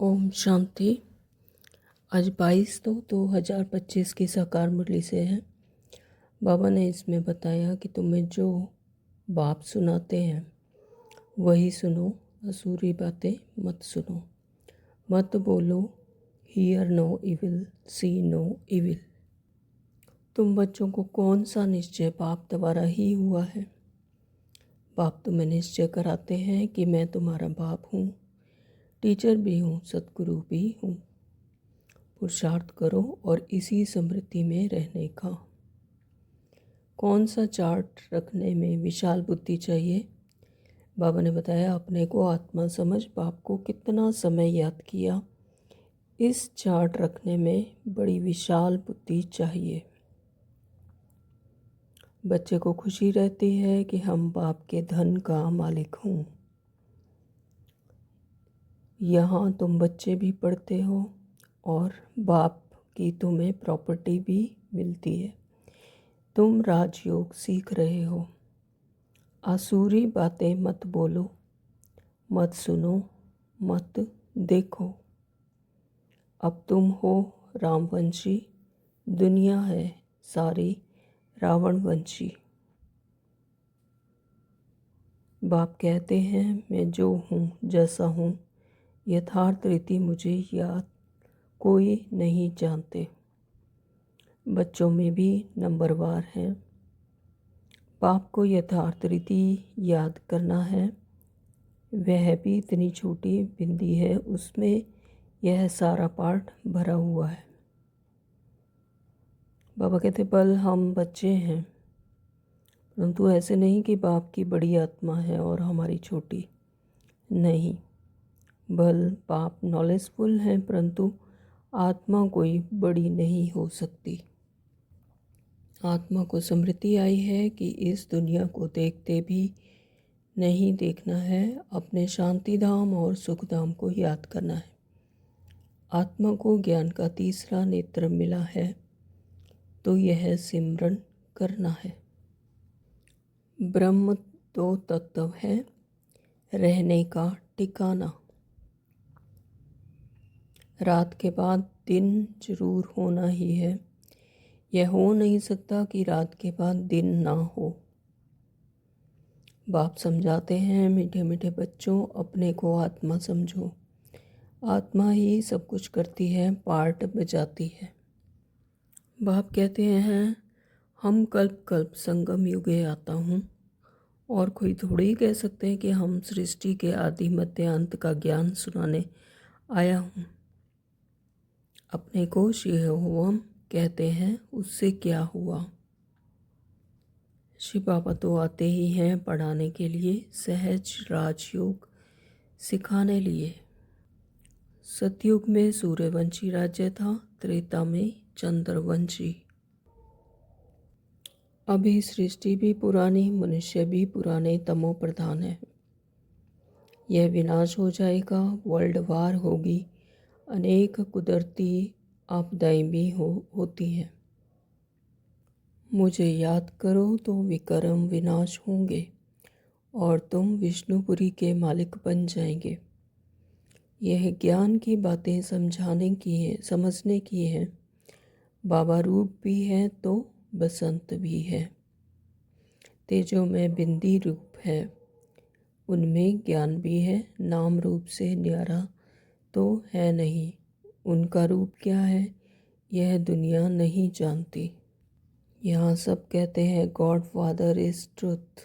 ओम शांति। आज 22/2/2025 की साकार मुरली से है। बाबा ने इसमें बताया कि तुम्हें जो बाप सुनाते हैं वही सुनो, असुरी बातें मत सुनो, मत बोलो hear no evil, see no evil. तुम बच्चों को कौन सा निश्चय बाप द्वारा ही हुआ है? बाप तुम्हें निश्चय कराते हैं कि मैं तुम्हारा बाप हूँ, टीचर भी हूँ, सतगुरु भी हूँ। पुरुषार्थ करो और इसी स्मृति में रहने का। कौन सा चार्ट रखने में विशाल बुद्धि चाहिए? बाबा ने बताया अपने को आत्मा समझ बाप को कितना समय याद किया, इस चार्ट रखने में बड़ी विशाल बुद्धि चाहिए। बच्चे को खुशी रहती है कि हम बाप के धन का मालिक हूँ। यहाँ तुम बच्चे भी पढ़ते हो और बाप की तुम्हें प्रॉपर्टी भी मिलती है। तुम राजयोग सीख रहे हो। आसुरी बातें मत बोलो, मत सुनो, मत देखो। अब तुम हो रामवंशी, दुनिया है सारी रावणवंशी। बाप कहते हैं मैं जो हूँ जैसा हूँ, यथार्थ रीति मुझे याद कोई नहीं जानते। बच्चों में भी नंबरवार हैं। बाप को यथार्थ रीति याद करना है। वह भी इतनी छोटी बिंदी है, उसमें यह सारा पाठ भरा हुआ है। बाबा कहते बल हम बच्चे हैं, परंतु ऐसे नहीं कि बाप की बड़ी आत्मा है और हमारी छोटी। नहीं, बल बाप नॉलेजफुल हैं, परंतु आत्मा कोई बड़ी नहीं हो सकती। आत्मा को स्मृति आई है कि इस दुनिया को देखते भी नहीं देखना है, अपने शांति धाम और सुख धाम को याद करना है। आत्मा को ज्ञान का तीसरा नेत्र मिला है, तो यह सिमरन करना है। ब्रह्म दो तत्व है, रहने का ठिकाना। रात के बाद दिन जरूर होना ही है। यह हो नहीं सकता कि रात के बाद दिन ना हो। बाप समझाते हैं मीठे मीठे बच्चों, अपने को आत्मा समझो। आत्मा ही सब कुछ करती है, पार्ट बजाती है। बाप कहते हैं हम कल्प कल्प संगम युगे आता हूँ, और कोई थोड़ी ही कह सकते हैं कि हम सृष्टि के आदि मध्य अंत का ज्ञान सुनाने आया हूँ। अपने को शिवम कहते हैं, उससे क्या हुआ? शिव बाबा तो आते ही हैं पढ़ाने के लिए, सहज राजयोग सिखाने लिए। सतयुग में सूर्यवंशी राज्य था, त्रेता में चंद्रवंशी। अभी सृष्टि भी पुरानी, मनुष्य भी पुराने तमो प्रधान है। यह विनाश हो जाएगा, वर्ल्ड वार होगी, अनेक कुदरती आपदाएं भी होती हैं। मुझे याद करो तो विक्रम विनाश होंगे और तुम विष्णुपुरी के मालिक बन जाएंगे। यह ज्ञान की बातें समझाने की है, समझने की है। बाबा रूप भी है तो बसंत भी है। तेजो में बिंदी रूप है, उनमें ज्ञान भी है। नाम रूप से न्यारा तो है नहीं, उनका रूप क्या है यह दुनिया नहीं जानती। यहाँ सब कहते हैं गॉड फादर इज ट्रुथ।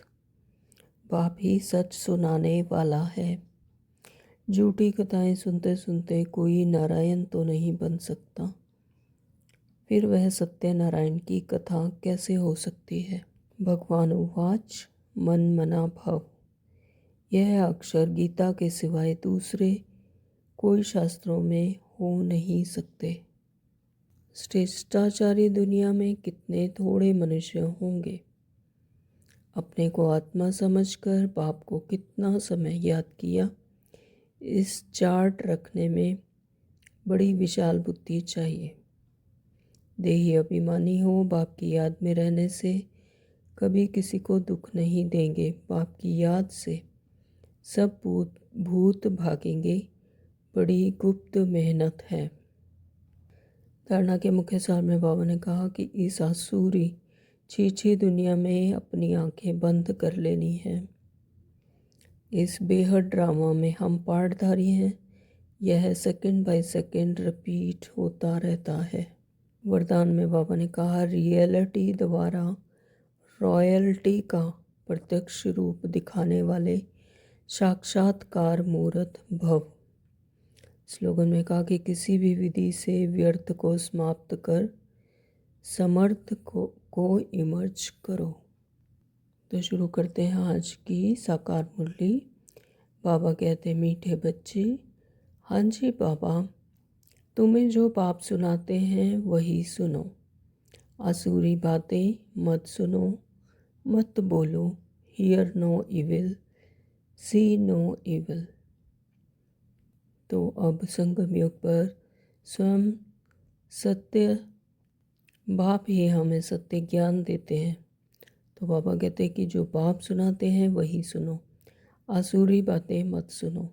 बाप ही सच सुनाने वाला है। झूठी कथाएं सुनते सुनते कोई नारायण तो नहीं बन सकता, फिर वह सत्यनारायण की कथा कैसे हो सकती है? भगवान उवाच मन मना भव। यह अक्षर गीता के सिवाय दूसरे कोई शास्त्रों में हो नहीं सकते। श्रेष्ठाचार्य दुनिया में कितने थोड़े मनुष्य होंगे। अपने को आत्मा समझकर बाप को कितना समय याद किया, इस चार्ट रखने में बड़ी विशाल बुद्धि चाहिए। देही अभिमानी हो, बाप की याद में रहने से कभी किसी को दुख नहीं देंगे। बाप की याद से सब भूत भागेंगे, बड़ी गुप्त मेहनत है। धारणा के मुख्य सार में बाबा ने कहा कि इस आसुरी छीछी दुनिया में अपनी आंखें बंद कर लेनी है। इस बेहद ड्रामा में हम पार्टधारी हैं। यह सेकंड बाय सेकंड रिपीट होता रहता है। वरदान में बाबा ने कहा, रियलिटी द्वारा रॉयल्टी का प्रत्यक्ष रूप दिखाने वाले साक्षात्कार मूर्त भव। स्लोगन में कहा कि किसी भी विधि से व्यर्थ को समाप्त कर समर्थ को इमर्ज करो। तो शुरू करते हैं आज की साकार मुरली। बाबा कहते, मीठे बच्चे, हाँ जी बाबा, तुम्हें जो बाप सुनाते हैं वही सुनो। आसुरी बातें मत सुनो, मत बोलो। Hear no evil, see no evil. तो अब संगम युग पर स्वयं सत्य बाप ही हमें सत्य ज्ञान देते हैं। तो बाबा कहते हैं कि जो बाप सुनाते हैं वही सुनो, आसुरी बातें मत सुनो।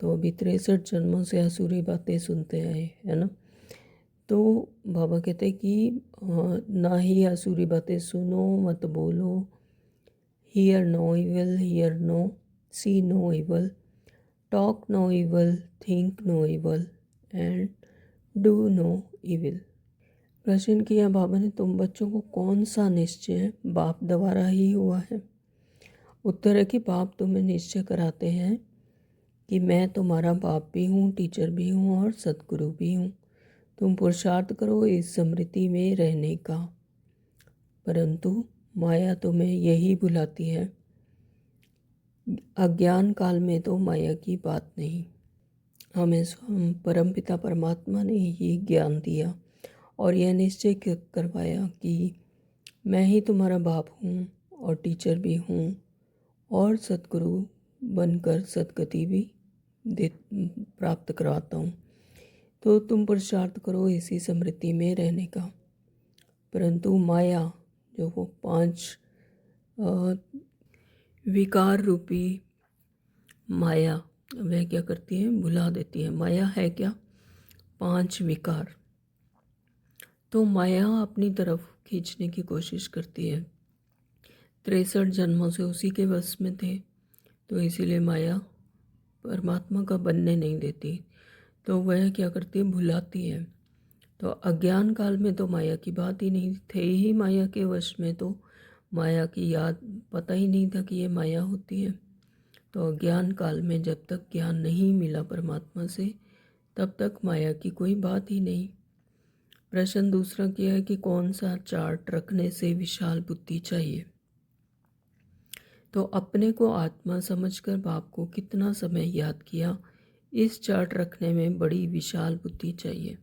तो अभी 63 जन्मों से आसुरी बातें सुनते आए, है ना। तो बाबा कहते हैं कि ना ही आसुरी बातें सुनो, मत बोलो। Hear no evil, hear no, see no evil, talk no evil, think no evil and do no evil. प्रश्न किया बाबा ने, तुम बच्चों को कौन सा निश्चय बाप द्वारा ही हुआ है? उत्तर है कि बाप तुम्हें निश्चय कराते हैं कि मैं तुम्हारा बाप भी हूँ, टीचर भी हूँ और सद्गुरु भी हूँ। तुम पुरुषार्थ करो इस स्मृति में रहने का। परंतु माया तुम्हें यही बुलाती है। अज्ञान काल में तो माया की बात नहीं। हमें स्वयं परमपिता परमात्मा ने ही ज्ञान दिया और यह निश्चय करवाया कि मैं ही तुम्हारा बाप हूँ और टीचर भी हूँ और सद्गुरु बनकर सद्गति भी प्राप्त करवाता हूँ। तो तुम पुरुषार्थ करो इसी स्मृति में रहने का। परंतु माया, जो वो 5 विकार रूपी माया, वह क्या करती है? भुला देती है। माया है क्या? 5 विकार। तो माया अपनी तरफ खींचने की कोशिश करती है। 63 जन्मों से उसी के वश में थे, तो इसीलिए माया परमात्मा का बनने नहीं देती। तो वह क्या करती है? भुलाती है। तो अज्ञान काल में तो माया की बात ही नहीं, थे ही माया के वश में, तो माया की याद पता ही नहीं था कि ये माया होती है। तो अज्ञान काल में जब तक ज्ञान नहीं मिला परमात्मा से, तब तक माया की कोई बात ही नहीं। प्रश्न दूसरा किया है कि कौन सा चार्ट रखने से विशाल बुद्धि चाहिए? तो अपने को आत्मा समझकर बाप को कितना समय याद किया, इस चार्ट रखने में बड़ी विशाल बुद्धि चाहिए।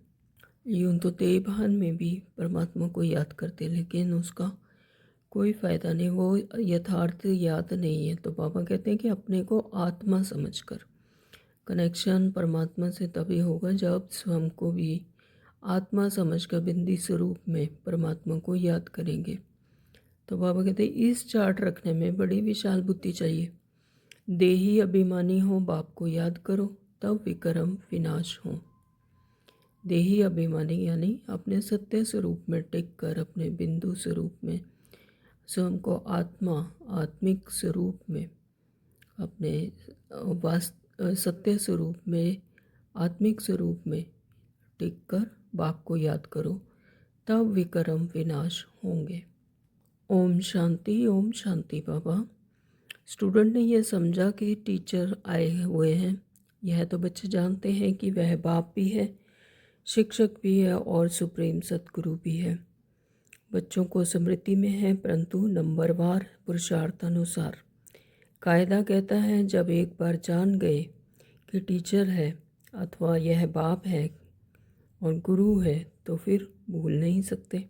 यूं तो देवभान में भी परमात्मा को याद करते, लेकिन उसका कोई फ़ायदा नहीं, वो यथार्थ याद नहीं है। तो बाबा कहते हैं कि अपने को आत्मा समझकर। कनेक्शन परमात्मा से तभी होगा जब स्वयं को भी आत्मा समझकर बिंदी स्वरूप में परमात्मा को याद करेंगे। तो बाबा कहते हैं इस चार्ट रखने में बड़ी विशाल बुद्धि चाहिए। देही अभिमानी हो, बाप को याद करो, तब विक्रम विनाश हो। देही अभिमानी यानी अपने सत्य स्वरूप में टिक कर, अपने बिंदु स्वरूप में स्वयं को आत्मा, आत्मिक स्वरूप में, अपने सत्य स्वरूप में, आत्मिक स्वरूप में टिक कर बाप को याद करो, तब विक्रम विनाश होंगे। ओम शांति, ओम शांति। बाबा, स्टूडेंट ने यह समझा कि टीचर आए हुए हैं। यह तो बच्चे जानते हैं कि वह बाप भी है, शिक्षक भी है और सुप्रीम सद्गुरु भी है। बच्चों को स्मृति में है, परंतु नंबरवार पुरुषार्थानुसार। कायदा कहता है जब एक बार जान गए कि टीचर है अथवा यह बाप है और गुरु है, तो फिर भूल नहीं सकते।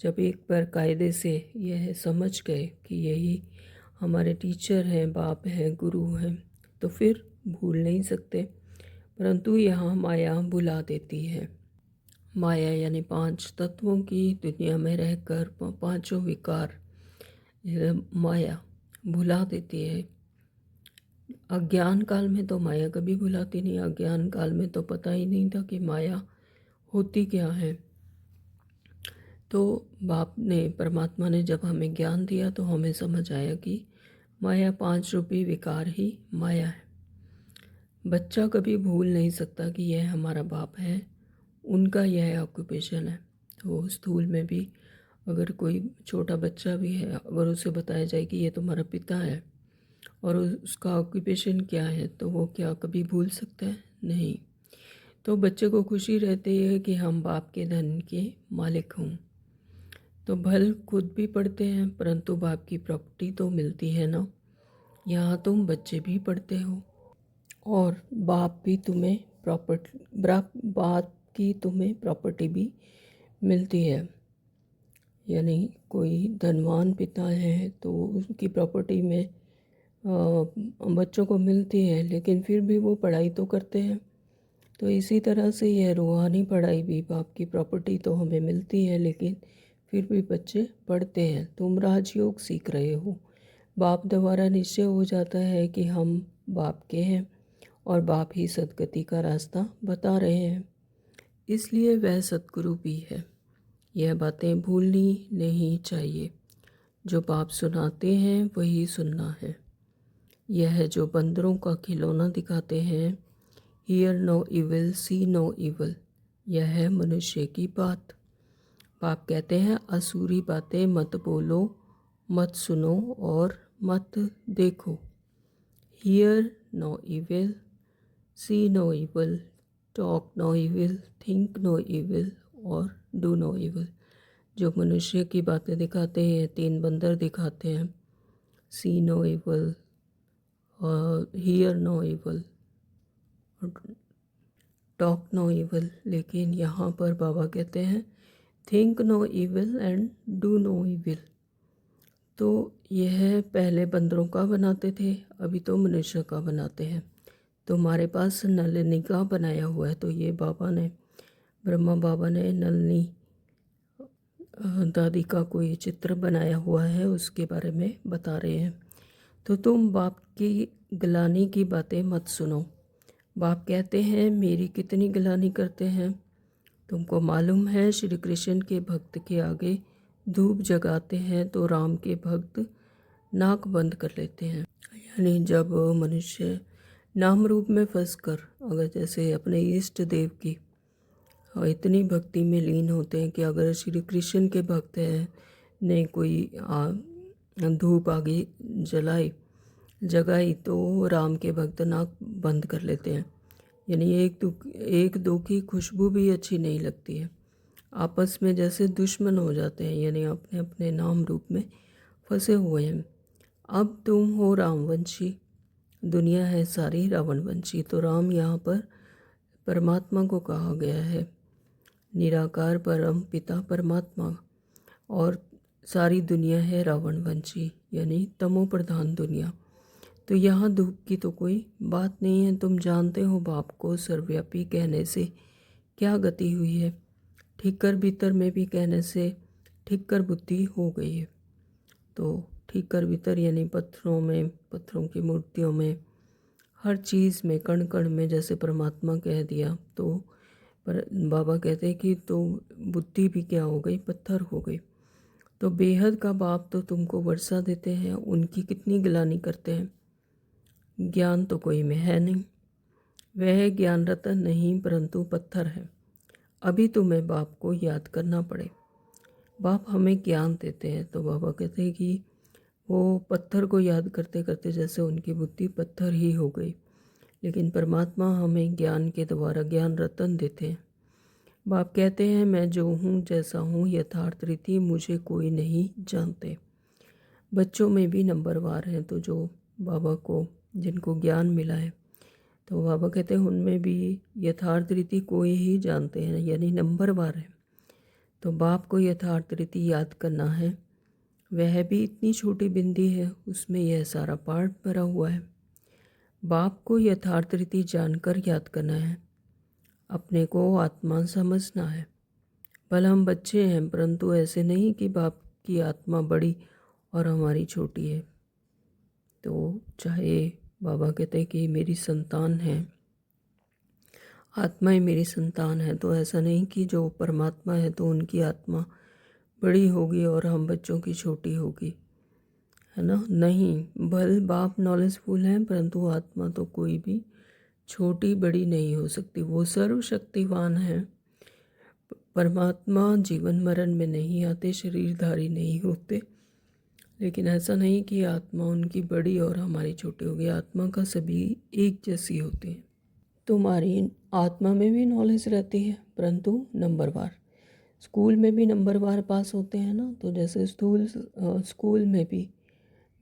जब एक बार कायदे से यह समझ गए कि यही हमारे टीचर हैं, बाप है, गुरु हैं, तो फिर भूल नहीं सकते। परंतु यहाँ माया भुला देती है। माया यानी 5 तत्वों की दुनिया में रहकर 5 विकार, माया भुला देती है। अज्ञान काल में तो माया कभी भुलाती नहीं। अज्ञान काल में तो पता ही नहीं था कि माया होती क्या है। तो बाप ने, परमात्मा ने जब हमें ज्ञान दिया तो हमें समझ आया कि माया 5 रूपी विकार ही माया है। बच्चा कभी भूल नहीं सकता कि यह हमारा बाप है, उनका यह ऑक्यूपेशन है। तो स्थूल में भी अगर कोई छोटा बच्चा भी है, अगर उसे बताया जाए कि ये तुम्हारा पिता है और उसका ऑक्यूपेशन क्या है, तो वो क्या कभी भूल सकता है? नहीं। तो बच्चे को खुशी रहती है कि हम बाप के धन के मालिक हों। तो भल खुद भी पढ़ते हैं, परंतु बाप की प्रॉपर्टी तो मिलती है ना। यहाँ तुम बच्चे भी पढ़ते हो और बाप भी तुम्हें बाप की तुम्हें प्रॉपर्टी भी मिलती है। यानी कोई धनवान पिता है तो उसकी प्रॉपर्टी में बच्चों को मिलती है, लेकिन फिर भी वो पढ़ाई तो करते हैं। तो इसी तरह से यह रूहानी पढ़ाई भी, बाप की प्रॉपर्टी तो हमें मिलती है, लेकिन फिर भी बच्चे पढ़ते हैं। तुम राजयोग सीख रहे हो। बाप द्वारा निश्चय हो जाता है कि हम बाप के हैं और बाप ही सद्गति का रास्ता बता रहे हैं, इसलिए वह सद्गुरु भी है। यह बातें भूलनी नहीं चाहिए। जो बाप सुनाते हैं वही सुनना है। यह जो बंदरों का खिलौना दिखाते हैं, hear no evil see no evil, यह है मनुष्य की बात। बाप कहते हैं असुरी बातें मत बोलो, मत सुनो और मत देखो। Hear no evil, see no evil, talk no evil, think no evil और डू नो इविल। जो मनुष्य की बातें दिखाते हैं, 3 बंदर दिखाते हैं, see no evil, hear no evil, talk no evil. लेकिन यहाँ पर बाबा कहते हैं think no evil and do no evil. तो यह पहले बंदरों का बनाते थे, अभी तो मनुष्य का बनाते हैं। तो हमारे पास नलिनी का बनाया हुआ है, तो ये बाबा ने, ब्रह्मा बाबा ने नलिनी दादी का कोई चित्र बनाया हुआ है, उसके बारे में बता रहे हैं। तो तुम बाप की गिलानी की बातें मत सुनो। बाप कहते हैं मेरी कितनी गिलानी करते हैं। तुमको मालूम है श्री कृष्ण के भक्त के आगे धूप जगाते हैं तो राम के भक्त नाक बंद कर लेते हैं। यानी जब मनुष्य नाम रूप में फंसकर, अगर जैसे अपने इष्ट देव की इतनी भक्ति में लीन होते हैं कि अगर श्री कृष्ण के भक्त हैं ने कोई धूप आगे जगाई तो राम के भक्त नाक बंद कर लेते हैं। यानी एक दो की खुशबू भी अच्छी नहीं लगती है। आपस में जैसे दुश्मन हो जाते हैं, यानी अपने अपने नाम रूप में फंसे हुए हैं। अब तुम हो रामवंशी, दुनिया है सारी रावणवंशी। तो राम यहाँ पर परमात्मा को कहा गया है, निराकार परम पिता परमात्मा, और सारी दुनिया है रावणवंशी, यानी तमो प्रधान दुनिया। तो यहाँ दुख की तो कोई बात नहीं है। तुम जानते हो बाप को सर्वव्यापी कहने से क्या गति हुई है। ठीकर भीतर में भी कहने से ठीकर बुद्धि हो गई है। तो ठीकर भीतर यानी पत्थरों में, पत्थरों की मूर्तियों में, हर चीज़ में, कण कण में जैसे परमात्मा कह दिया, तो पर बाबा कहते हैं कि तो बुद्धि भी क्या हो गई, पत्थर हो गई। तो बेहद का बाप तो तुमको वर्षा देते हैं, उनकी कितनी गिलानी करते हैं। ज्ञान तो कोई में है नहीं, वह ज्ञान रतन नहीं परंतु पत्थर है। अभी तुम्हें बाप को याद करना पड़े। बाप हमें ज्ञान देते हैं, तो बाबा कहते हैं कि वो पत्थर को याद करते करते जैसे उनकी बुद्धि पत्थर ही हो गई। लेकिन परमात्मा हमें ज्ञान के द्वारा ज्ञान रतन देते हैं। बाप कहते हैं मैं जो हूँ जैसा हूँ, यथार्थ रीति मुझे कोई नहीं जानते। बच्चों में भी नंबरवार हैं, तो जो बाबा को, जिनको ज्ञान मिला है, तो बाबा कहते हैं उनमें भी यथार्थ रीति कोई ही जानते हैं, यानी नंबरवार है। तो बाप को यथार्थ रीति याद करना है, वह भी इतनी छोटी बिंदी है, उसमें यह सारा पार्ट भरा हुआ है। बाप को यथार्थ रीति जानकर याद करना है, अपने को आत्मा समझना है। भला हम बच्चे हैं, परंतु ऐसे नहीं कि बाप की आत्मा बड़ी और हमारी छोटी है। तो चाहे बाबा कहते हैं कि मेरी संतान है, आत्माएं मेरी संतान है। तो ऐसा नहीं कि जो परमात्मा है तो उनकी आत्मा बड़ी होगी और हम बच्चों की छोटी होगी, है ना। नहीं, भले बाप नॉलेजफुल हैं परंतु आत्मा तो कोई भी छोटी बड़ी नहीं हो सकती। वो सर्वशक्तिवान है। परमात्मा जीवन मरण में नहीं आते, शरीरधारी नहीं होते। लेकिन ऐसा नहीं कि आत्मा उनकी बड़ी और हमारी छोटी होगी। आत्मा का सभी एक जैसी होती है। तुम्हारी आत्मा में भी नॉलेज रहती है परंतु नंबरवार। स्कूल में भी नंबरवार पास होते हैं ना। तो जैसे स्कूल में भी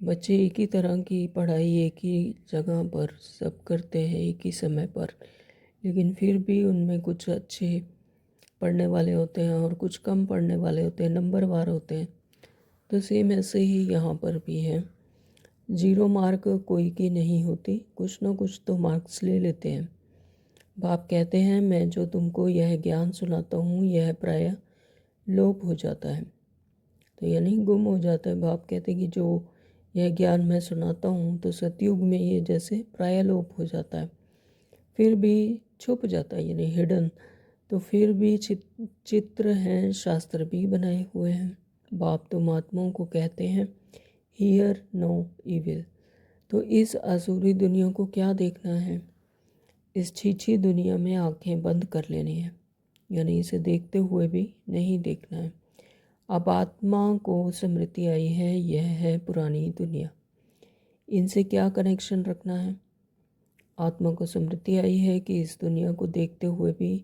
बच्चे एक ही तरह की पढ़ाई एक ही जगह पर सब करते हैं एक ही समय पर, लेकिन फिर भी उनमें कुछ अच्छे पढ़ने वाले होते हैं और कुछ कम पढ़ने वाले होते हैं, नंबरवार होते हैं। तो सेम ऐसे ही यहाँ पर भी है। 0 मार्क कोई की नहीं होती, कुछ ना कुछ तो मार्क्स ले लेते हैं। बाप कहते हैं मैं जो तुमको यह ज्ञान सुनाता हूँ यह प्रायः लोप हो जाता है, तो यानी गुम हो जाता है। बाप कहते हैं कि जो यह ज्ञान मैं सुनाता हूँ तो सतयुग में ये जैसे प्रायः लोप हो जाता है, फिर भी छुप जाता है यानी हिडन। तो फिर भी चित्र हैं, शास्त्र भी बनाए हुए हैं। बाप तो महात्माओं को कहते हैं हियर नो इविल। तो इस आसुरी दुनिया को क्या देखना है, इस छीछी दुनिया में आंखें बंद कर लेनी है, यानी इसे देखते हुए भी नहीं देखना है। अब आत्मा को स्मृति आई है, यह है पुरानी दुनिया, इनसे क्या कनेक्शन रखना है। आत्मा को स्मृति आई है कि इस दुनिया को देखते हुए भी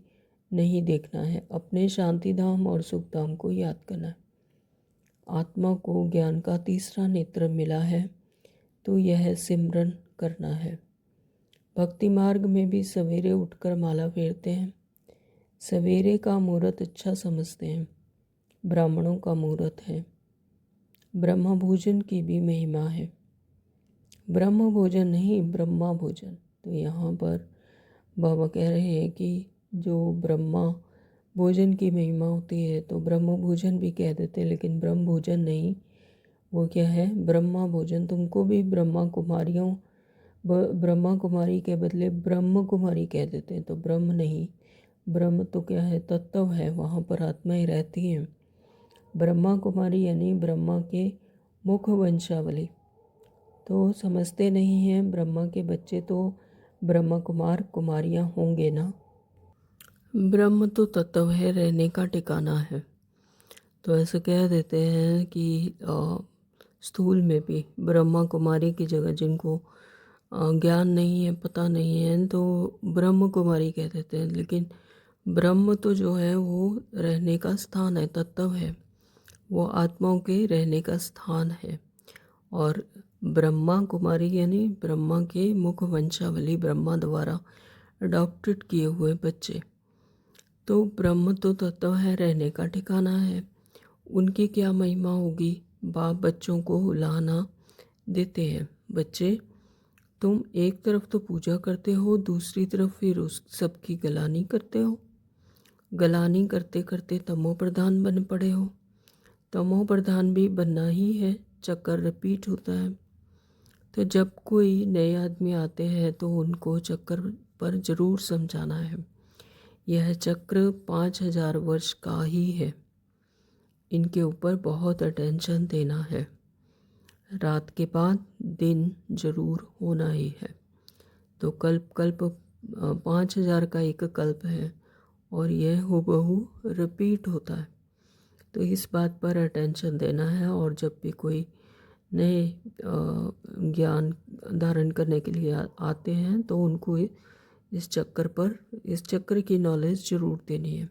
नहीं देखना है, अपने शांति धाम और सुख धाम को याद करना है। आत्मा को ज्ञान का तीसरा नेत्र मिला है तो यह सिमरन करना है। भक्ति मार्ग में भी सवेरे उठकर माला फेरते हैं। सवेरे का मुहूर्त अच्छा समझते हैं, ब्राह्मणों का मुहूर्त है। ब्रह्म भोजन की भी महिमा है, ब्रह्म भोजन नहीं ब्रह्मा भोजन। तो यहाँ पर बाबा कह रहे हैं कि जो ब्रह्मा भोजन की महिमा होती है तो ब्रह्म भोजन भी कह देते हैं, लेकिन ब्रह्म भोजन नहीं, वो क्या है ब्रह्मा भोजन। तुमको भी ब्रह्मा कुमारियों ब्रह्मा कुमारी के बदले ब्रह्म कुमारी कह देते हैं, तो ब्रह्म नहीं, ब्रह्म तो क्या है तत्व है, वहाँ पर आत्माएं रहती हैं। ब्रह्मा कुमारी यानी ब्रह्मा के मुख वंशावली। तो समझते नहीं हैं ब्रह्मा के बच्चे तो ब्रह्मा कुमार कुमारियाँ होंगे ना। ब्रह्म तो तत्व है, रहने का ठिकाना है। तो ऐसे कह देते हैं कि स्थूल में भी ब्रह्मा कुमारी की जगह जिनको ज्ञान नहीं है, पता नहीं है, तो ब्रह्म कुमारी कह देते हैं। लेकिन ब्रह्म तो जो है वो रहने का स्थान है, तत्व है, वो आत्माओं के रहने का स्थान है। और ब्रह्मा कुमारी यानी ब्रह्मा के मुख वंशावली, ब्रह्मा द्वारा अडॉप्टेड किए हुए बच्चे। तो ब्रह्म तो तत्व है, रहने का ठिकाना है, उनकी क्या महिमा होगी। बाप बच्चों को उलाहना देते हैं, बच्चे तुम एक तरफ तो पूजा करते हो, दूसरी तरफ फिर उस सबकी गलानी करते हो। गलानी करते करते तमो प्रधान बन पड़े हो। तमो प्रधान भी बनना ही है, चक्कर रिपीट होता है। तो जब कोई नए आदमी आते हैं तो उनको चक्कर पर जरूर समझाना है। यह चक्र 5000 वर्ष का ही है, इनके ऊपर बहुत अटेंशन देना है। रात के बाद दिन जरूर होना ही है। तो कल्प कल्प 5000 का एक कल्प है और यह हूबहू रिपीट होता है। तो इस बात पर अटेंशन देना है। और जब भी कोई नए ज्ञान धारण करने के लिए आते हैं तो उनको इस चक्र की नॉलेज ज़रूर देनी है।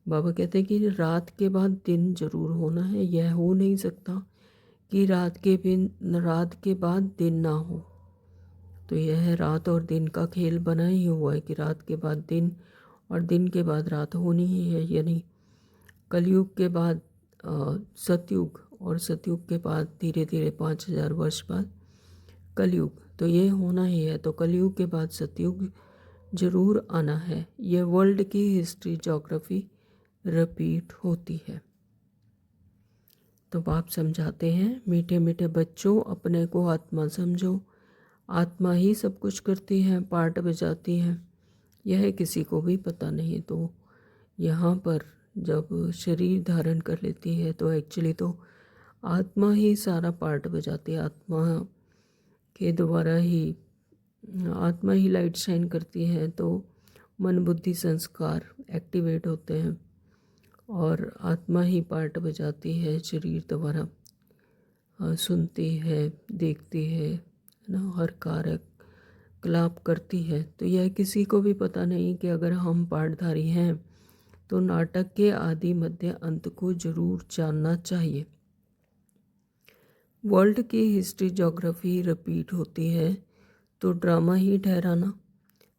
बाबा कहते हैं कि रात के बाद दिन जरूर होना है। यह हो नहीं सकता कि रात के बाद दिन ना हो। तो यह रात और दिन का खेल बना ही हुआ है कि रात के बाद दिन और दिन के बाद रात होनी ही है। यानी कलयुग के बाद सतयुग और सतयुग के बाद धीरे धीरे 5000 वर्ष बाद कलयुग, तो ये होना ही है। तो कलयुग के बाद सतयुग जरूर आना है। यह वर्ल्ड की हिस्ट्री ज्योग्राफी रिपीट होती है। तो बाप समझाते हैं मीठे मीठे बच्चों अपने को आत्मा समझो, आत्मा ही सब कुछ करती है, पार्ट बजाती है, यह किसी को भी पता नहीं। तो यहाँ पर जब शरीर धारण कर लेती है तो एक्चुअली तो आत्मा ही सारा पार्ट बजाती है। आत्मा के द्वारा ही आत्मा ही लाइट शाइन करती है, तो मन बुद्धि संस्कार एक्टिवेट होते हैं और आत्मा ही पार्ट बजाती है, शरीर द्वारा सुनती है, देखती है ना, हर कार्य क्लाप करती है। तो यह किसी को भी पता नहीं कि अगर हम पार्टधारी हैं तो नाटक के आदि मध्य अंत को जरूर जानना चाहिए। वर्ल्ड की हिस्ट्री ज्योग्राफी रिपीट होती है तो ड्रामा ही ठहराना।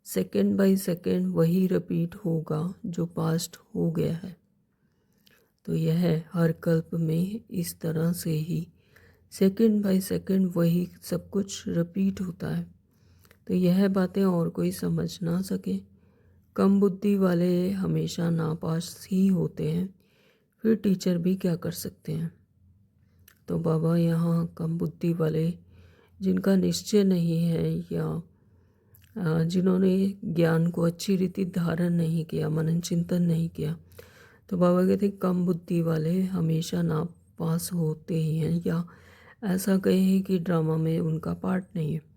सेकंड बाय सेकंड वही रिपीट होगा जो पास्ट हो गया है। तो यह हर कल्प में इस तरह से ही सेकंड बाय सेकंड वही सब कुछ रिपीट होता है। तो यह बातें और कोई समझ ना सके। कम बुद्धि वाले हमेशा नापास ही होते हैं, फिर टीचर भी क्या कर सकते हैं। तो बाबा यहाँ कम बुद्धि वाले जिनका निश्चय नहीं है या जिन्होंने ज्ञान को अच्छी रीति धारण नहीं किया, मनन चिंतन नहीं किया, तो बाबा कहते कम बुद्धि वाले हमेशा नापास होते ही हैं, या ऐसा कहें कि ड्रामा में उनका पार्ट नहीं है।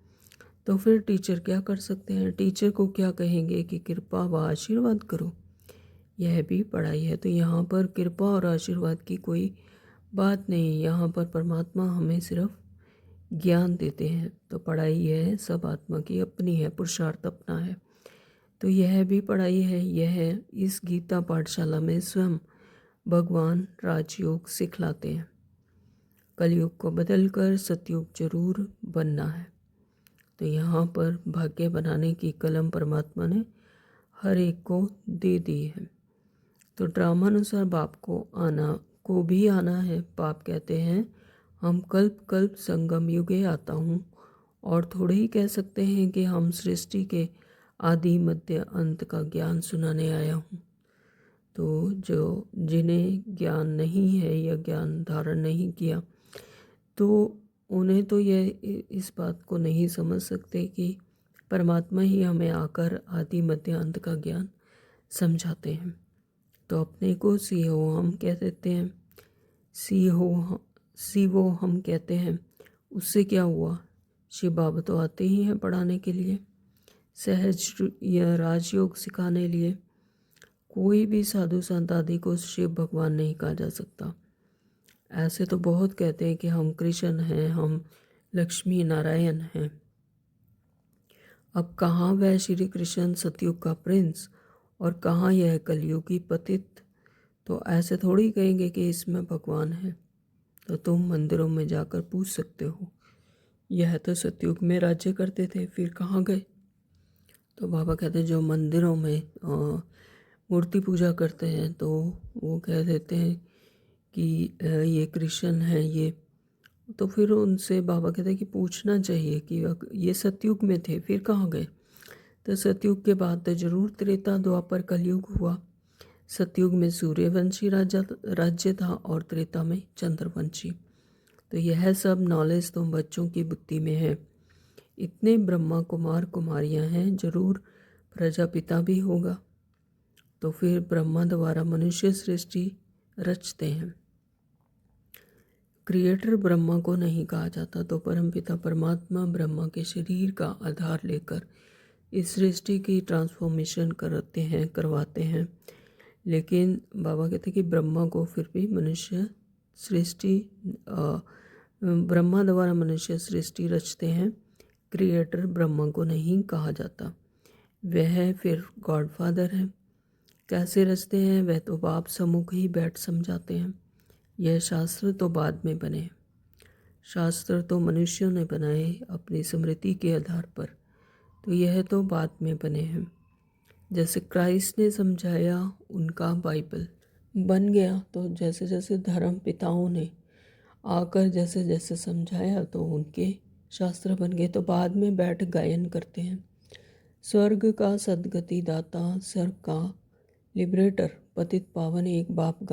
तो फिर टीचर क्या कर सकते हैं। टीचर को क्या कहेंगे कि कृपा व आशीर्वाद करो, यह भी पढ़ाई है। तो यहाँ पर कृपा और आशीर्वाद की कोई बात नहीं, यहाँ पर परमात्मा हमें सिर्फ ज्ञान देते हैं। तो पढ़ाई यह सब आत्मा की अपनी है, पुरुषार्थ अपना है। तो यह भी पढ़ाई है। यह इस गीता पाठशाला में स्वयं भगवान राजयोग सिखलाते हैं। कलयुग को बदलकर सतयुग जरूर बनना है। तो यहाँ पर भाग्य बनाने की कलम परमात्मा ने हर एक को दे दी है। तो ड्रामानुसार बाप को भी आना है। बाप कहते हैं हम कल्प कल्प संगम युगे आता हूँ, और थोड़े ही कह सकते हैं कि हम सृष्टि के आदि मध्य अंत का ज्ञान सुनाने आया हूँ। तो जो जिन्हें ज्ञान नहीं है या ज्ञान धारण नहीं किया, तो उन्हें तो यह इस बात को नहीं समझ सकते कि परमात्मा ही हमें आकर आदि मध्य अंत का ज्ञान समझाते हैं। तो अपने को सीहो हम कह देते हैं, सीवो हम कहते हैं। उससे क्या हुआ, शिव बाबा तो आते ही हैं पढ़ाने के लिए, सहज या राजयोग सिखाने लिए। कोई भी साधु संत आदि को शिव भगवान नहीं कहा जा सकता। ऐसे तो बहुत कहते हैं कि हम कृष्ण हैं, हम लक्ष्मी नारायण हैं। अब कहाँ वह श्री कृष्ण सतयुग का प्रिंस और कहाँ यह कलयुगी पतित। तो ऐसे थोड़ी कहेंगे कि इसमें भगवान है। तो तुम मंदिरों में जाकर पूछ सकते हो, यह तो सतयुग में राज्य करते थे, फिर कहाँ गए। तो बाबा कहते हैं जो मंदिरों में मूर्ति पूजा करते हैं तो वो कह देते हैं कि ये कृष्ण है ये। तो फिर उनसे बाबा कहते हैं कि पूछना चाहिए कि ये सतयुग में थे, फिर कहाँ गए। तो सतयुग के बाद तो जरूर त्रेता द्वापर कलयुग हुआ। सतयुग में सूर्यवंशी राज्य था और त्रेता में चंद्रवंशी। तो यह सब नॉलेज तो बच्चों की बुद्धि में है। इतने ब्रह्मा कुमार कुमारियां हैं, जरूर प्रजापिता भी होगा। तो फिर ब्रह्मा द्वारा मनुष्य सृष्टि रचते हैं। क्रिएटर ब्रह्मा को नहीं कहा जाता। तो परमपिता परमात्मा ब्रह्मा के शरीर का आधार लेकर इस सृष्टि की ट्रांसफॉर्मेशन करवाते हैं। लेकिन बाबा कहते हैं कि ब्रह्मा को फिर भी मनुष्य सृष्टि ब्रह्मा द्वारा मनुष्य सृष्टि रचते हैं। क्रिएटर ब्रह्मा को नहीं कहा जाता। वह फिर गॉडफादर है। कैसे रचते हैं वह तो बाप सम्मुख ही बैठ समझाते हैं। यह शास्त्र तो बाद में बने। शास्त्र तो मनुष्यों ने बनाए अपनी स्मृति के आधार पर, तो यह तो बाद में बने हैं। जैसे क्राइस्ट ने समझाया उनका बाइबल बन गया। तो जैसे जैसे धर्म पिताओं ने आकर जैसे जैसे समझाया तो उनके शास्त्र बन गए। तो बाद में बैठ गायन करते हैं। स्वर्ग का सदगति दाता, स्वर्ग का लिबरेटर, पतित पावन एक बाप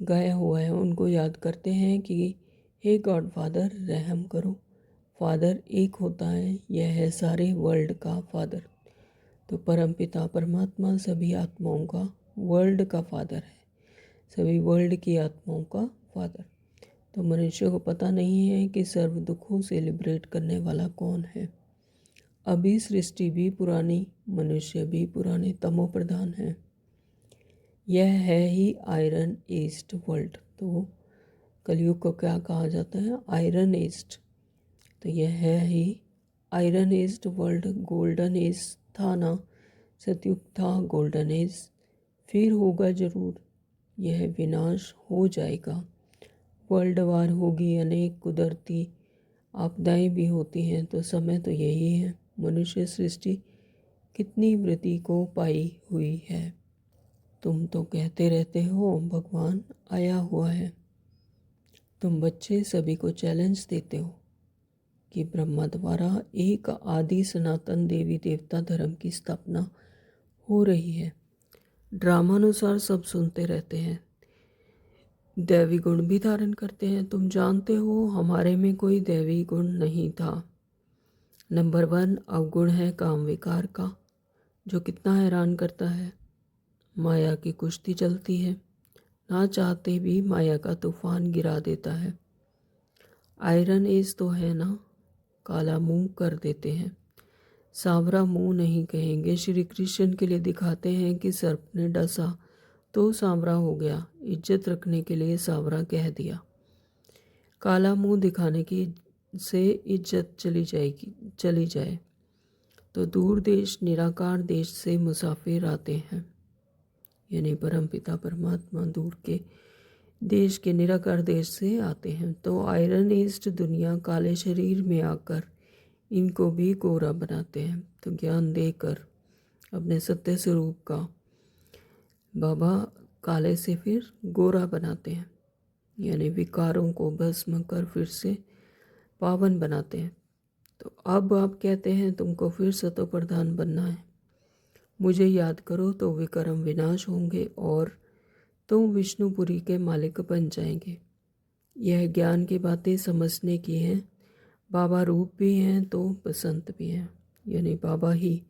गाया हुआ है। उनको याद करते हैं कि हे गॉड फादर रहम करो, फादर एक होता है, यह है सारे वर्ल्ड का फादर। तो परमपिता परमात्मा सभी आत्माओं का वर्ल्ड का फादर है, सभी वर्ल्ड की आत्माओं का फादर। तो मनुष्य को पता नहीं है कि सर्व दुखों से लिबरेट करने वाला कौन है। अभी सृष्टि भी पुरानी, मनुष्य भी पुराने तमो प्रधान है। यह है ही आयरन ईस्ट वर्ल्ड। तो कलयुग को क्या कहा जाता है? Iron east. तो यह है ही iron age world. Golden age था ना, सतयुग था, गोल्डन एज फिर होगा जरूर, यह विनाश हो जाएगा। वर्ल्ड वार होगी, अनेक कुदरती आपदाएं भी होती हैं, तो समय तो यही है। मनुष्य सृष्टि कितनी वृद्धि को पाई हुई है। तुम तो कहते रहते हो भगवान आया हुआ है। तुम बच्चे सभी को चैलेंज देते हो कि ब्रह्मा द्वारा एक आदि सनातन देवी देवता धर्म की स्थापना हो रही है। ड्रामानुसार सब सुनते रहते हैं, दैवी गुण भी धारण करते हैं। तुम जानते हो हमारे में कोई दैवी गुण नहीं था। नंबर 1 अवगुण है काम विकार का, जो कितना हैरान करता है। माया की कुश्ती चलती है, ना चाहते भी माया का तूफान गिरा देता है। आयरन एज तो है ना, काला मुंह कर देते हैं। सांवरा मुंह नहीं कहेंगे, श्री कृष्ण के लिए दिखाते हैं कि सर्प ने डसा तो सांवरा हो गया, इज्जत रखने के लिए सांवरा कह दिया। काला मुंह दिखाने की से इज्जत चली जाए तो दूर देश निराकार देश से मुसाफिर आते हैं, यानी परमपिता परमात्मा दूर के देश के निराकार देश से आते हैं। तो आयरन ईस्ट दुनिया काले शरीर में आकर इनको भी गोरा बनाते हैं। तो ज्ञान देकर अपने सत्य स्वरूप का बाबा काले से फिर गोरा बनाते हैं, यानी विकारों को भस्म कर फिर से पावन बनाते हैं। तो अब आप कहते हैं तुमको फिर सतो प्रधान बनना है। मुझे याद करो तो विक्रम विनाश होंगे और तुम विष्णुपुरी के मालिक बन जाएंगे। यह ज्ञान की बातें समझने की हैं। बाबा रूप भी हैं तो बसंत भी हैं, यानी बाबा ही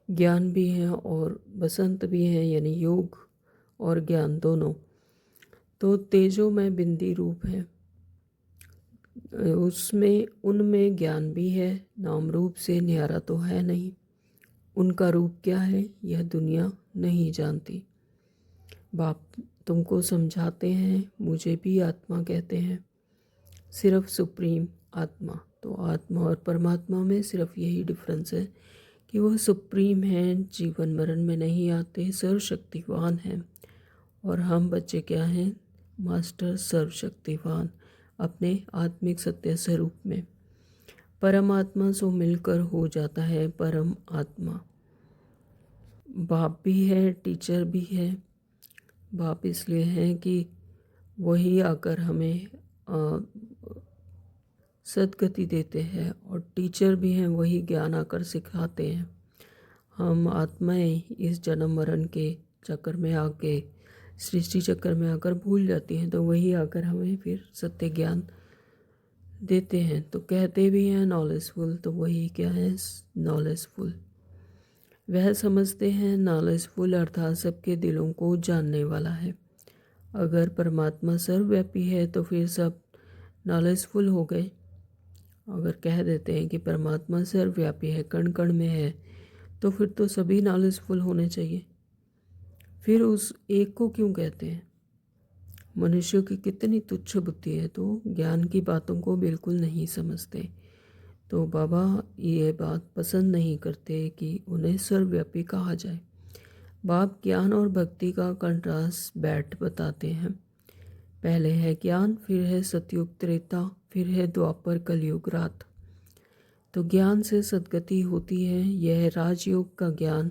ज्ञान भी हैं और बसंत भी हैं, यानी योग और ज्ञान दोनों। तो तेजो में बिंदी रूप है, उसमें उनमें ज्ञान भी है, नाम रूप से न्यारा तो है नहीं। उनका रूप क्या है यह दुनिया नहीं जानती। बाप तुमको समझाते हैं, मुझे भी आत्मा कहते हैं, सिर्फ सुप्रीम आत्मा। तो आत्मा और परमात्मा में सिर्फ यही डिफरेंस है कि वह सुप्रीम हैं, जीवन मरण में नहीं आते, सर्वशक्तिवान हैं। और हम बच्चे क्या हैं? मास्टर सर्वशक्तिवान अपने आत्मिक सत्य स्वरूप में। परमात्मा से मिलकर हो जाता है परम आत्मा। बाप भी है, टीचर भी है। बाप इसलिए है कि वही आकर हमें सद्गति देते हैं, और टीचर भी हैं, वही ज्ञान आकर सिखाते हैं। हम आत्माएं इस जन्म मरण के चक्कर में आके, सृष्टि चक्कर में आकर भूल जाती हैं, तो वही आकर हमें फिर सत्य ज्ञान देते हैं। तो कहते भी हैं नॉलेजफुल, तो वही क्या है? नॉलेजफुल। वह समझते हैं नॉलेजफुल अर्थात सबके दिलों को जानने वाला है। अगर परमात्मा सर्वव्यापी है तो फिर सब नॉलेजफुल हो गए। अगर कह देते हैं कि परमात्मा सर्वव्यापी है, कण कण में है, तो फिर तो सभी नॉलेजफुल होने चाहिए। फिर उस एक को क्यों कहते हैं? मनुष्यों की कितनी तुच्छ बुद्धि है, तो ज्ञान की बातों को बिल्कुल नहीं समझते। तो बाबा ये बात पसंद नहीं करते कि उन्हें सर्वव्यापी कहा जाए। बाप ज्ञान और भक्ति का कंट्रास्ट बैठ बताते हैं। पहले है ज्ञान, फिर है सतयुग त्रेता, फिर है द्वापर कलयुग रात। तो ज्ञान से सद्गति होती है। यह राजयोग का ज्ञान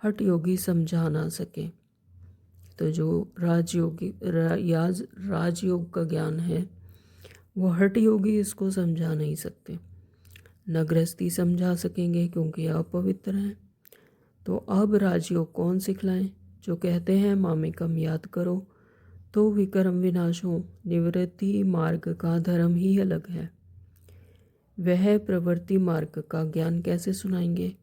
हठ योगी समझा ना सके। तो जो राजयोग का ज्ञान है वो हठ योगी इसको समझा नहीं सकते। न गृहस्थी समझा सकेंगे क्योंकि अपवित्र हैं। तो अब राजयोग कौन सिखलाएं? जो कहते हैं मामेकम याद करो तो विक्रम विनाश हो। निवृत्ति मार्ग का धर्म ही अलग है। वह प्रवृत्ति मार्ग का ज्ञान कैसे सुनाएंगे?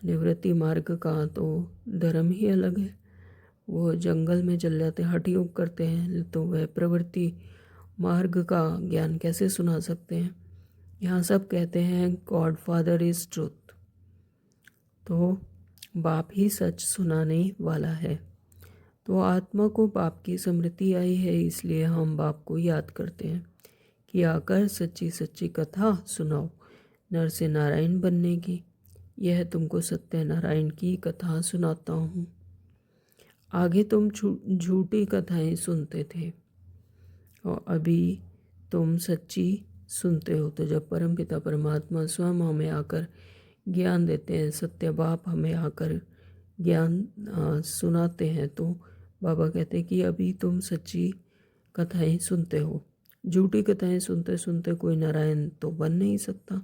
निवृत्ति मार्ग का तो धर्म ही अलग है। वो जंगल में चल जाते हैं, हठ योग करते हैं, तो वह प्रवृत्ति मार्ग का ज्ञान कैसे सुना सकते हैं? यहाँ सब कहते हैं गॉड फादर इज ट्रूथ, तो बाप ही सच सुनाने वाला है। तो आत्मा को बाप की स्मृति आई है, इसलिए हम बाप को याद करते हैं कि आकर सच्ची सच्ची कथा सुनाओ नर से नारायण बनने की। यह तुमको सत्यनारायण की कथा सुनाता हूँ। आगे तुम झूठी कथाएं सुनते थे और अभी तुम सच्ची सुनते हो। तो जब परमपिता परमात्मा स्वयं हमें आकर ज्ञान देते हैं, सत्य बाप हमें आकर ज्ञान सुनाते हैं, तो बाबा कहते हैं कि अभी तुम सच्ची कथाएं सुनते हो। झूठी कथाएं सुनते सुनते कोई नारायण तो बन नहीं सकता,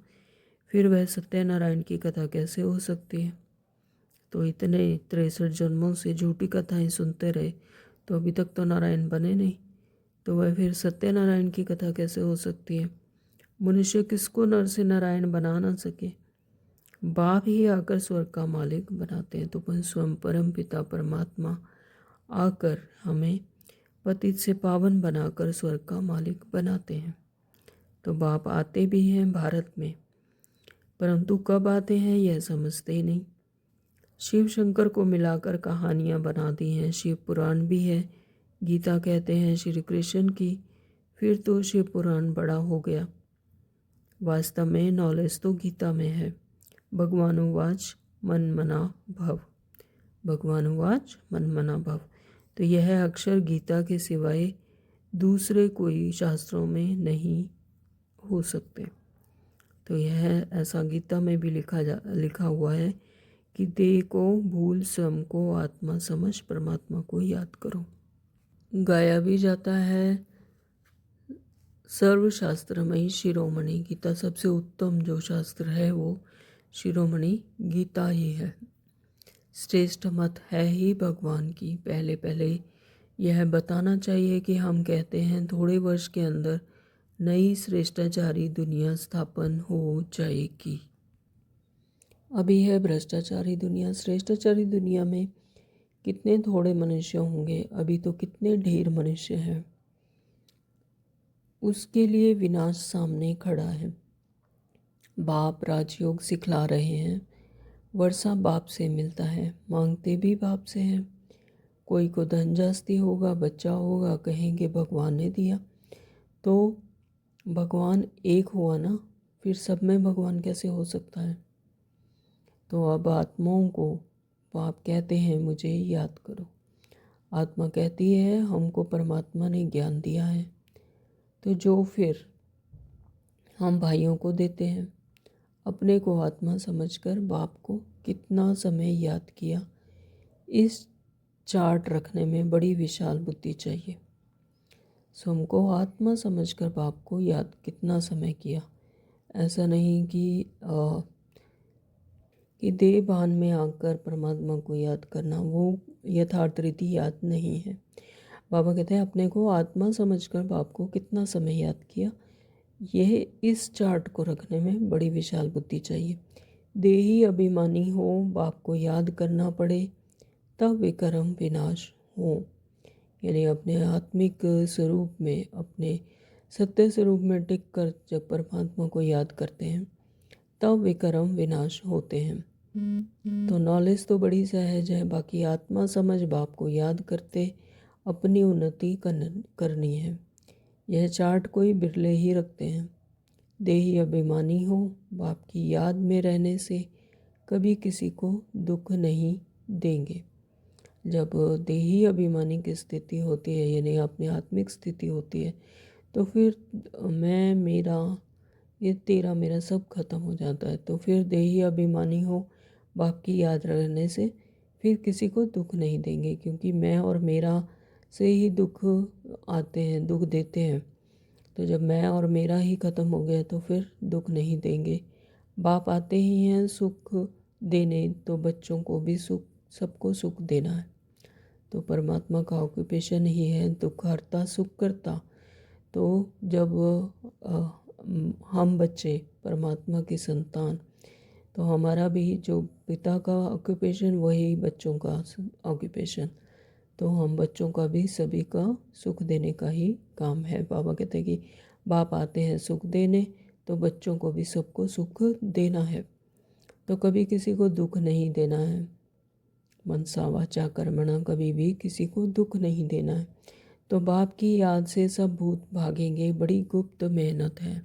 फिर वह सत्यनारायण की कथा कैसे हो सकती है? तो इतने 63 जन्मों से झूठी कथाएं सुनते रहे तो अभी तक तो नारायण बने नहीं, तो वह फिर सत्यनारायण की कथा कैसे हो सकती है? मनुष्य किसको नर से नारायण बना ना सके, बाप ही आकर स्वर्ग का मालिक बनाते हैं। तो स्वयं परम पिता परमात्मा आकर हमें पतित से पावन बनाकर स्वर्ग का मालिक बनाते हैं। तो बाप आते भी हैं भारत में, परंतु कब आते हैं यह समझते ही नहीं। शिव शंकर को मिलाकर कहानियाँ बना दी हैं, शिव पुराण भी है। गीता कहते हैं श्री कृष्ण की, फिर तो शिव पुराण बड़ा हो गया। वास्तव में नॉलेज तो गीता में है। भगवानुवाच मन मना भव, भगवानुवाच मन मना भव। तो यह अक्षर गीता के सिवाय दूसरे कोई शास्त्रों में नहीं हो सकते। तो यह ऐसा गीता में भी लिखा हुआ है कि देह को भूल स्वयं को आत्मा समझ परमात्मा को याद करो। गाया भी जाता है सर्वशास्त्रमयी शिरोमणि गीता, सबसे उत्तम जो शास्त्र है वो शिरोमणि गीता ही है। श्रेष्ठ मत है ही भगवान की। पहले पहले यह बताना चाहिए कि हम कहते हैं थोड़े वर्ष के अंदर नई श्रेष्ठाचारी दुनिया स्थापन हो जाएगी। अभी है भ्रष्टाचारी दुनिया। श्रेष्ठाचारी दुनिया में कितने थोड़े मनुष्य होंगे, अभी तो कितने ढेर मनुष्य हैं। उसके लिए विनाश सामने खड़ा है। बाप राजयोग सिखला रहे हैं, वर्षा बाप से मिलता है, मांगते भी बाप से हैं। कोई को धन जास्ती होगा, बच्चा होगा, कहेंगे भगवान ने दिया। तो भगवान एक हुआ ना, फिर सब में भगवान कैसे हो सकता है? तो अब आत्माओं को बाप कहते हैं मुझे याद करो। आत्मा कहती है हमको परमात्मा ने ज्ञान दिया है, तो जो फिर हम भाइयों को देते हैं। अपने को आत्मा समझकर बाप को कितना समय याद किया, इस चार्ट रखने में बड़ी विशाल बुद्धि चाहिए। सो हमको आत्मा समझकर बाप को याद कितना समय किया। ऐसा नहीं कि देह भान में आकर परमात्मा को याद करना, वो यथार्थ रीति याद नहीं है। बाबा कहते हैं अपने को आत्मा समझकर बाप को कितना समय याद किया, यह इस चार्ट को रखने में बड़ी विशाल बुद्धि चाहिए। देही अभिमानी हो, बाप को याद करना पड़े, तब विकर्म विनाश हो। यानी अपने आत्मिक स्वरूप में, अपने सत्य स्वरूप में टिक कर जब परमात्मा को याद करते हैं तब विकर्म विनाश होते हैं। तो नॉलेज तो बड़ी सहज है, बाकी आत्मा समझ बाप को याद करते अपनी उन्नति करनी है। यह चार्ट कोई बिरले ही रखते हैं। देही अभिमानी हो, बाप की याद में रहने से कभी किसी को दुख नहीं देंगे। जब देही अभिमानी की स्थिति होती है, यानी अपनी आत्मिक स्थिति होती है, तो फिर मैं मेरा ये तेरा मेरा सब खत्म हो जाता है। तो फिर देही अभिमानी हो, बाप की याद रहने से फिर किसी को दुख नहीं देंगे, क्योंकि मैं और मेरा से ही दुख आते हैं, दुख देते हैं। तो जब मैं और मेरा ही ख़त्म हो गया तो फिर दुख नहीं देंगे। बाप आते ही हैं सुख देने, तो बच्चों को भी सुख, सबको सुख देना है। तो परमात्मा का ऑक्यूपेशन ही है दुख हरता सुख करता। तो जब हम बच्चे परमात्मा की संतान, तो हमारा भी जो पिता का ऑक्यूपेशन वही बच्चों का ऑक्यूपेशन, तो हम बच्चों का भी सभी का सुख देने का ही काम है। बाबा कहते हैं कि बाप आते हैं सुख देने, तो बच्चों को भी सबको सुख देना है। तो कभी किसी को दुख नहीं देना है, मनसा वाचा कर्मणा, कभी भी किसी को दुख नहीं देना है। तो बाप की याद से सब भूत भागेंगे, बड़ी गुप्त मेहनत है।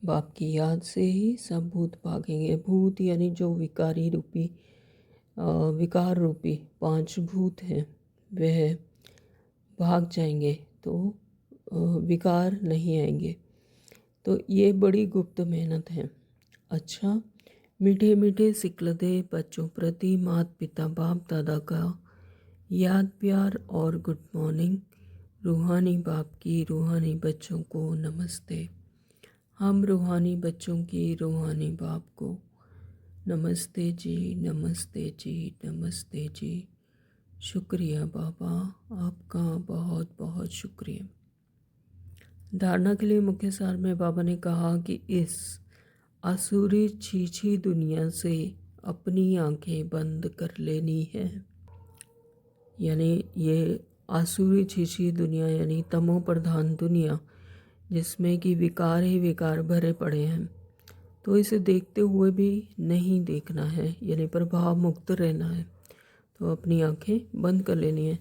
बाप की याद से ही सब भूत भागेंगे। भूत यानी जो विकारी रूपी विकार रूपी 5 भूत हैं वह भाग जाएंगे, तो विकार नहीं आएंगे। तो ये बड़ी गुप्त मेहनत है। अच्छा, मीठे मीठे सिकलदे बच्चों प्रति माता पिता बाप दादा का याद प्यार और गुड मॉर्निंग। रूहानी बाप की रूहानी बच्चों को नमस्ते। हम रूहानी बच्चों की रूहानी बाप को नमस्ते जी, नमस्ते जी, नमस्ते जी। शुक्रिया बाबा, आपका बहुत बहुत शुक्रिया। धारणा के लिए मुख्य सार में बाबा ने कहा कि इस आसुरी छीछी दुनिया से अपनी आंखें बंद कर लेनी है। यानी ये आसुरी छीछी दुनिया यानी तमो प्रधान दुनिया, जिसमें कि विकार ही विकार भरे पड़े हैं, तो इसे देखते हुए भी नहीं देखना है, यानी प्रभाव मुक्त रहना है। तो अपनी आंखें बंद कर लेनी है।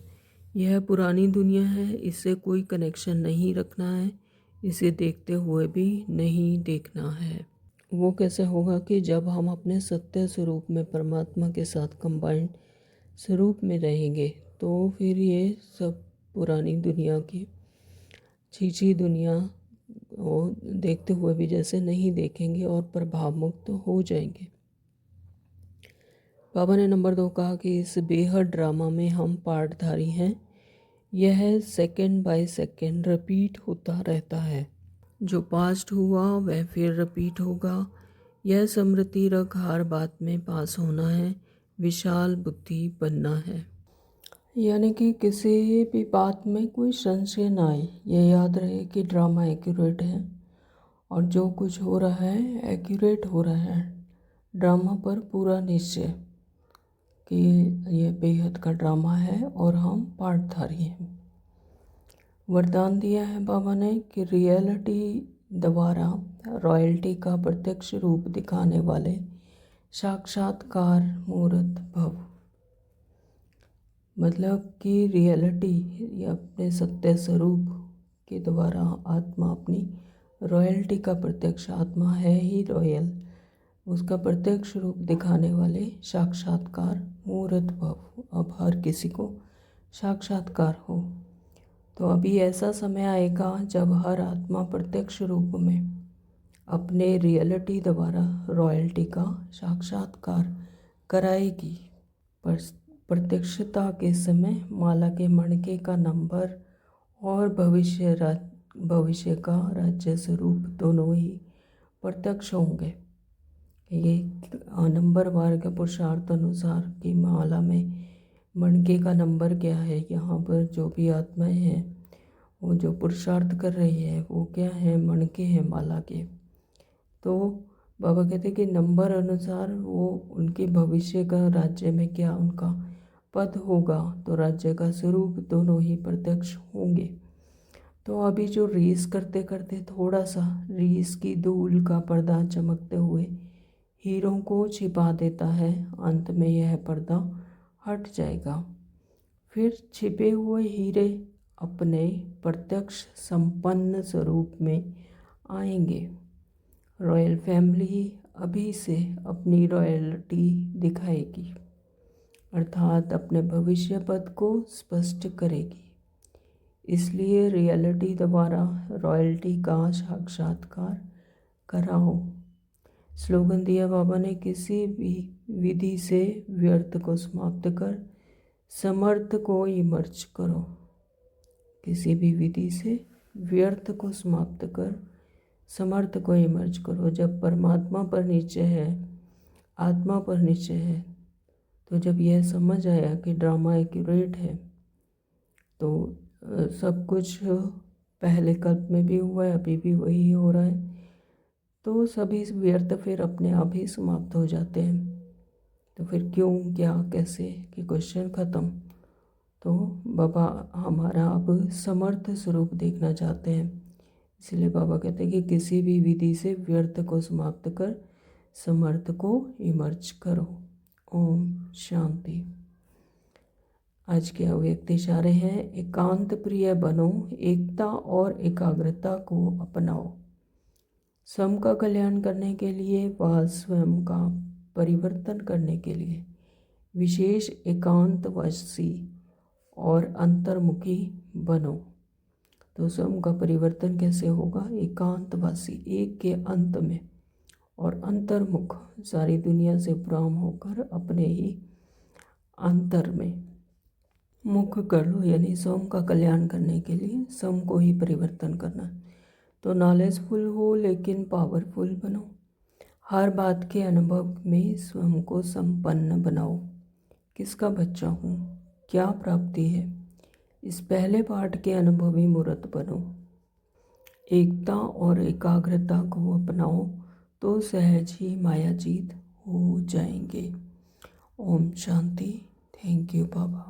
यह पुरानी दुनिया है, इससे कोई कनेक्शन नहीं रखना है, इसे देखते हुए भी नहीं देखना है। वो कैसे होगा कि जब हम अपने सत्य स्वरूप में परमात्मा के साथ कंबाइंड स्वरूप में रहेंगे, तो फिर ये सब पुरानी दुनिया की छीछी दुनिया वो देखते हुए भी जैसे नहीं देखेंगे और प्रभाव मुक्त हो जाएंगे। बाबा ने नंबर 2 कहा कि इस बेहद ड्रामा में हम पार्टधारी हैं। यह सेकंड बाय सेकंड रिपीट होता रहता है। जो पास्ट हुआ वह फिर रिपीट होगा। यह स्मृति रख हर बात में पास होना है, विशाल बुद्धि बनना है। यानी कि किसी भी बात में कोई संशय ना आए। यह याद रहे कि ड्रामा एक्यूरेट है और जो कुछ हो रहा है एक्यूरेट हो रहा है। ड्रामा पर पूरा निश्चय कि यह बेहद का ड्रामा है और हम पार्टधारी हैं। वरदान दिया है बाबा ने कि रियलिटी द्वारा रॉयल्टी का प्रत्यक्ष रूप दिखाने वाले साक्षात्कार मूर्त भव। मतलब कि रियलिटी या अपने सत्य स्वरूप के द्वारा आत्मा अपनी रॉयल्टी का प्रत्यक्ष, आत्मा है ही रॉयल, उसका प्रत्यक्ष रूप दिखाने वाले साक्षात्कार मूर्त भव। अब हर किसी को साक्षात्कार हो। तो अभी ऐसा समय आएगा जब हर आत्मा प्रत्यक्ष रूप में अपने रियलिटी द्वारा रॉयल्टी का साक्षात्कार कराएगी। पर प्रत्यक्षता के समय माला के मणके का नंबर और भविष्य का राज्य स्वरूप दोनों ही प्रत्यक्ष होंगे। ये नंबर वार के पुरुषार्थ अनुसार की माला में मणके का नंबर क्या है, यहाँ पर जो भी आत्माएं हैं वो जो पुरुषार्थ कर रही है वो क्या है, मणके हैं माला के। तो बाबा कहते हैं कि नंबर अनुसार वो उनके भविष्य का राज्य में क्या उनका पद होगा, तो राज्य का स्वरूप दोनों ही प्रत्यक्ष होंगे। तो अभी जो रीस करते करते थोड़ा सा रीस की धूल का पर्दा चमकते हुए हीरों को छिपा देता है, अंत में यह पर्दा हट जाएगा। फिर छिपे हुए हीरे अपने प्रत्यक्ष संपन्न स्वरूप में आएंगे। रॉयल फैमिली अभी से अपनी रॉयल्टी दिखाएगी, अर्थात अपने भविष्य पद को स्पष्ट करेगी। इसलिए रियलिटी द्वारा रॉयल्टी का साक्षात्कार कराओ। स्लोगन दिया बाबा ने, किसी भी विधि से व्यर्थ को समाप्त कर समर्थ को इमर्ज करो। किसी भी विधि से व्यर्थ को समाप्त कर समर्थ को इमर्ज करो। जब परमात्मा पर निश्चय है, आत्मा पर निश्चय है, तो जब यह समझ आया कि ड्रामा एक्यूरेट है, तो सब कुछ पहले कल्प में भी हुआ है, अभी भी वही हो रहा है, तो सभी व्यर्थ फिर अपने आप ही समाप्त हो जाते हैं। तो फिर क्यों, क्या, कैसे कि क्वेश्चन ख़त्म। तो बाबा हमारा अब समर्थ स्वरूप देखना चाहते हैं, इसलिए बाबा कहते हैं कि किसी भी विधि से व्यर्थ को समाप्त कर समर्थ को इमर्ज करो। ओम शांति। आज के अव्यक्त इशारे हैं, एकांत प्रिय बनो, एकता और एकाग्रता को अपनाओ। स्वयं का कल्याण करने के लिए व स्वयं का परिवर्तन करने के लिए विशेष एकांतवासी और अंतर्मुखी बनो। तो स्वयं का परिवर्तन कैसे होगा? एकांतवासी, एक के अंत में, और अंतर्मुख, सारी दुनिया से उपराम होकर अपने ही अंतर में मुख कर लो, यानी स्वयं का कल्याण करने के लिए स्वयं को ही परिवर्तन करना। तो नॉलेजफुल हो लेकिन पावरफुल बनो। हर बात के अनुभव में स्वयं को संपन्न बनाओ। किसका बच्चा हूँ, क्या प्राप्ति है, इस पहले पाठ के अनुभवी मूर्त बनो। एकता और एकाग्रता को अपनाओ तो सहज ही मायाजीत हो जाएंगे। ओम शांति। Thank you Baba.